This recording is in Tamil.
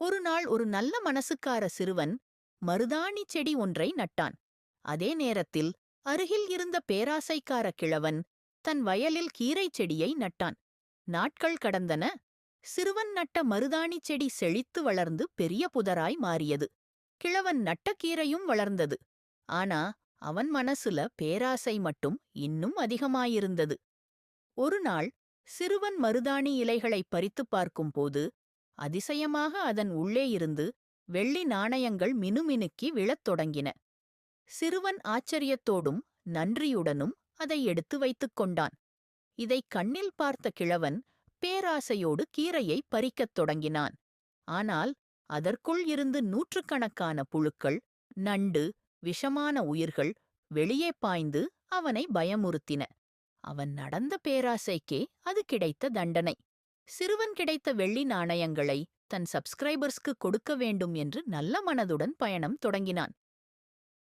ஒருநாள் ஒரு நல்ல மனசுக்கார சிறுவன் மருதாணி செடி ஒன்றை நட்டான். அதே நேரத்தில் அருகில் இருந்த பேராசைக்கார கிழவன் தன் வயலில் கீரைச் செடியை நட்டான். நாட்கள் கடந்தன. சிறுவன் நட்ட மருதாணி செடி செழித்து வளர்ந்து பெரிய புதராய் மாறியது. கிழவன் நட்ட கீரையும் வளர்ந்தது. ஆனா அவன் மனசுல பேராசை மட்டும் இன்னும் அதிகமாயிருந்தது. ஒருநாள் சிறுவன் மருதாணி இலைகளைப் பறித்துப் பார்க்கும்போது அதிசயமாக அதன் உள்ளே இருந்து வெள்ளி நாணயங்கள் மினுமினுக்கி விழத் தொடங்கின. சிறுவன் ஆச்சரியத்தோடும் நன்றியுடனும் அதை எடுத்து வைத்துக் கொண்டான். இதைக் கண்ணில் பார்த்த கிழவன் பேராசையோடு கீரையை பறிக்கத் தொடங்கினான். ஆனால் அதற்குள் இருந்து நூற்றுக்கணக்கான புழுக்கள், நண்டு, விஷமான உயிர்கள் வெளியே பாய்ந்து அவனை பயமுறுத்தின. அவன் நடந்த பேராசைக்கே அது கிடைத்த தண்டனை. சிறுவன் கிடைத்த வெள்ளி நாணயங்களை தன் சப்ஸ்கிரைபர்ஸ்க்கு கொடுக்க வேண்டும் என்று நல்ல மனதுடன் பயணம் தொடங்கினான்.